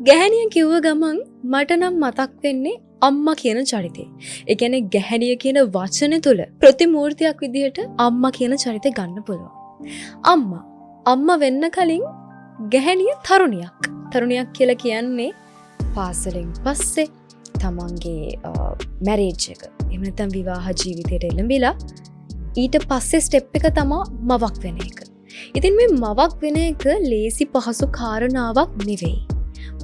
ගැහැණිය කිව්ව ගමන් මට නම් මතක් වෙන්නේ අම්මා කියන චරිතය. ඒ කියන්නේ ගැහැණිය කියන වචනේ තුල ප්‍රතිමූර්තියක් විදිහට අම්මා කියන චරිතය ගන්න පුළුවන්. අම්මා වෙන්න කලින් ගැහැණිය තරුණියක්. තරුණියක් කියලා කියන්නේ පාසලෙන් පස්සේ තමන්ගේ මැරේජ් එක එහෙම නැත්නම් විවාහ ජීවිතයට එළඹිලා ඊට පස්සේ ස්ටෙප් එක තමයි මවක් වෙන එක. ඉතින් මේ මවක් වෙන එක ලේසි පහසු කාරණාවක් නෙවෙයි.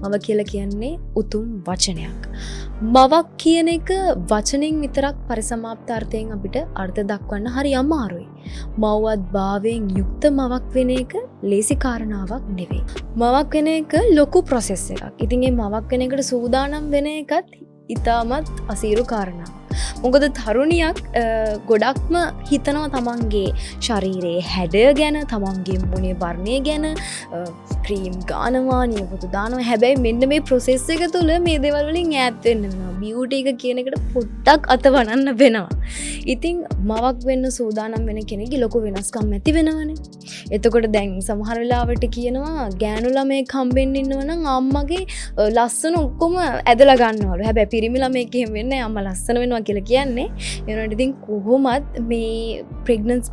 මව කියලා කියන්නේ උතුම් වචනයක්. මවක් කියන එක වචනෙන් විතරක් පරිසමාප්ත අර්ථයෙන් අපිට අර්ථ දක්වන්න හරි අමාරුයි. මව්වත් භාවයෙන් යුක්ත මවක් වෙන එක ලේසි කාරණාවක් නෙවෙයි. මවක් වෙන එක ලොකු ප්‍රොසෙස් එකක්. ඉතින් මේ මවක් වෙන එකට සූදානම් වෙන එකත් ඉතාමත් අසීරු කාරණාවක්. මොකද තරුණියක් ගොඩක්ම හිතනවා තමන්ගේ ශරීරයේ හැඩය ගැන, තමන්ගේ මුණේ වර්ණය ගැන, ක්‍රීම් ගානවා, නියපොතු දානවා. හැබැයි මෙන්න මේ ප්‍රොසෙස් එක තුළ මේ දේවල් වලින් ඈත් වෙන්න වෙනවා. බියුටි එක කියන එකට පොඩ්ඩක් අතවනන්න වෙනවා. ඉතින් මවක් වෙන්න සූදානම් වෙන කෙනෙක්ගේ ලොකු වෙනස්කම් ඇති වෙනවනේ. එතකොට දැන් සමහර වෙලාවට කියනවා ගෑනු ළමයෙක් හම්බෙන්න ඉන්නව නම් අම්මගේ ලස්සන ඔක්කොම ඇදලා ගන්නවලු. හැබැයි පිරිමි ළමයෙක් එහෙම වෙන්නේ නැහැ. අම්මා ලස්සන වෙනවා කියලා කියන්නේ. ඒ වුණාට ඉතින් කොහොමත් මේ ප්‍රෙග්නන්සි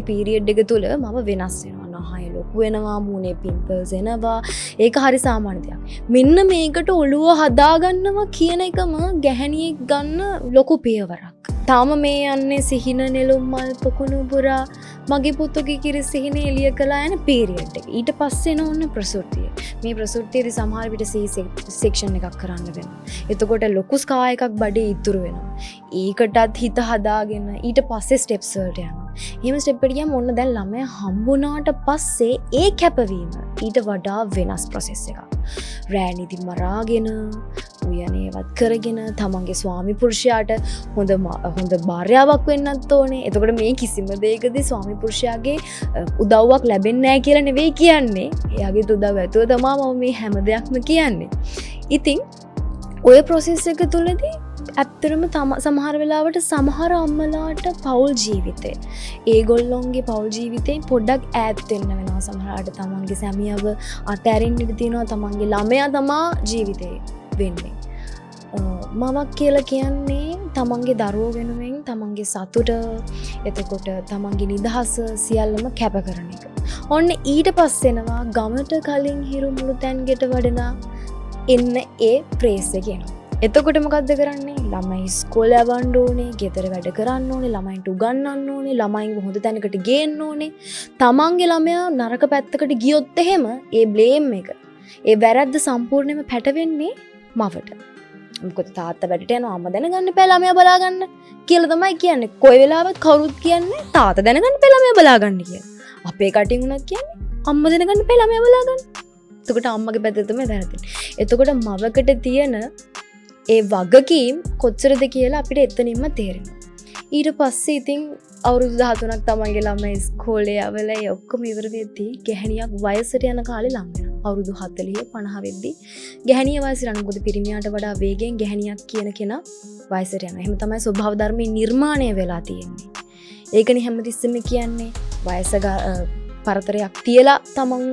පීරියඩ් එක තුල මම වෙනස් වෙනවා. නහය ලොකු වෙනවා, මූණේ පිම්පල්ස් එනවා. ඒක හරි සාමාන්‍ය දෙයක්. මෙන්න මේකට ඔළුව හදාගන්නවා කියන එකම ගැහැණියෙක් ගන්න ලොකු පියවරක්. තාම මේ යන්නේ සිහින නෙළුම් මල් පොකුණු පුරා මගේ පුතුගේ කිරි සිහිනේ එළිය කළා යන පීරියඩ් එක. ඊට පස්සේ එන ඕනේ ප්‍රසූතිය. මේ ප්‍රසූතියේදී සමහර විට C සෙක්ෂන් එකක් කරන්න වෙනවා. එතකොට ලොකු ස්කා එකක් බඩේ ඉතුරු වෙනවා. ඒකටත් හිත හදාගෙන ඊට පස්සේ ස්ටෙප්ස් වලට යනවා. එහෙම ස්ටෙප් එකට ගියාම ඔන්න දැන් ළමයා හම්බුණාට පස්සේ ඒ කැපවීම ඊට වඩා වෙනස් ප්‍රොසෙස් එකක්. රෑනිදි මරාගෙන උයනේවත් කරගෙන තමන්ගේ ස්වාමි පුරුෂයාට හොඳ භාර්යාවක් වෙන්නත් ඕනේ. එතකොට මේ කිසිම දෙයකදී ස්වාමි පුරුෂයාගේ උදව්වක් ලැබෙන්නේ නැහැ කියලා නෙවෙයි කියන්නේ. එයාගේ උදව් ඇතුව තමයි මම මේ හැම දෙයක්ම කියන්නේ. ඉතින් ඔය ප්‍රොසෙස් එක තුලදී ඇත්තටම සමහර වෙලාවට සමහර අම්මලාට පෞල් ජීවිතේ ඒගොල්ලොන්ගේ පෞල් ජීවිතේ පොඩ්ඩක් ඈත් වෙන්න වෙනවා. සමහරවිට තමන්ගේ සැමියව අතෑරින්න ඉඩ තියෙනවා. තමන්ගේ ළමයා තමා ජීවිතේ වෙන්නේ. මවක් කියලා කියන්නේ තමන්ගේ දරුවෝ වෙනුවෙන් තමන්ගේ සතුට, එතකොට තමන්ගේ නිදහස සියල්ලම කැප කරන එක. ඔන්න ඊට පස්සේ එනවා ගමට කලින් හිරු මුළු තැන්ගෙට වඩනා එන්න ඒ ප්‍රේස් එක එනවා. එතකොට මොකද්ද කරන්නේ? ළමයි ඉස්කෝලේ යවන්න ඕනේ, ගෙදර වැඩ කරන්න ඕනේ, ළමයින්ට උගන්වන්න ඕනේ, ළමයින්ව හොඳ තැනකට ගේන්න ඕනේ. තමන්ගේ ළමයා නරක පැත්තකට ගියොත් එහෙම ඒ බ්ලේම් එක, ඒ වැරද්ද සම්පූර්ණයෙන්ම පැටවෙන්නේ මවට. මොකද තාත්තා වැඩට යනවා, අම්මා දැනගන්න එපා ළමයා බලාගන්න කියලා තමයි කියන්නේ. කොයි වෙලාවත් කවුරුත් කියන්නේ තාත්තා දැනගන්න එපා ළමයා බලාගන්න කියලා. අපේ කටින් උනත් කියන්නේ අම්මා දැනගන්න එපා ළමයා බලාගන්න. එතකොට අම්මගේ පැත්තට තමයි වැරදෙන්නේ. එතකොට මවකට තියෙන ඒ වගකීම් කොච්චරද කියලා අපිට එතනින්ම තේරෙනවා. ඊට පස්සේ ඉතින් අවුරුදු 13ක් තමයිගේ ළමයි ඉස්කෝලේ යවලා ඒ ඔක්කොම ඉවර වෙද්දී ගැහණියක් වයසට යන කාලේ ලඟ වෙනවා. අවුරුදු 40 50 වෙද්දී ගැහණිය වයසට යන මොකද පිරිමියාට වඩා වේගෙන් ගැහණියක් කියන කෙනා වයසට යනවා. එහෙම තමයි ස්වභාව ධර්මයේ නිර්මාණය වෙලා තියෙන්නේ. ඒකනේ හැමතිස්සෙම කියන්නේ වයස පරතරයක් තියලා තමන්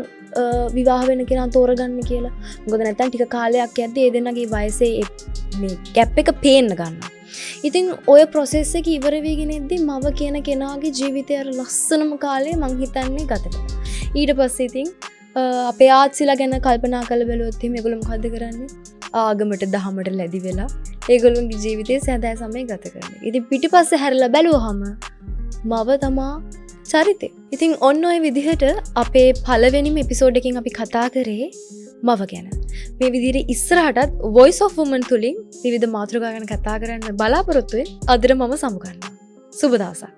විවාහ වෙන කෙනා තෝරගන්න කියලා. මොකද නැත්නම් ටික කාලයක් යද්දී ඒ දෙන්නගේ වයසේ මේ ગેප් එක පේන්න ගන්නවා. ඉතින් ඔය ප්‍රොසෙස් එක ඉවර වෙගෙන ඉද්දි මව කියන කෙනාගේ ජීවිතය අර ලස්සනම කාලේ මං හිතන්නේ ගත කරනවා. ඊට පස්සේ ඉතින් අපේ ආච්චිලා ගැන කල්පනා කරලා බැලුවොත් එහෙනම් ඒගොල්ලෝ මොකද්ද කරන්නේ? ආගමට දහමට ලැබි වෙලා ඒගොල්ලෝගේ ජීවිතේ සැදෑ සමය ගත කරනවා. ඉතින් පිටිපස්සේ හැරිලා බැලුවහම මව තමා චරිතේ. ඉතින් ඔන්න ඔය විදිහට අපේ පළවෙනිම එපිසෝඩ් එකකින් අපි කතා කරේ මව ගැන. මේ විදිහට ඉස්සරහටත් Voice of Women තුලින් විවිධ මාතෘකා ගැන කතා කරන්න බලාපොරොත්තු වෙයි. අදට මම සමු ගන්නවා. සුබ දවසක්.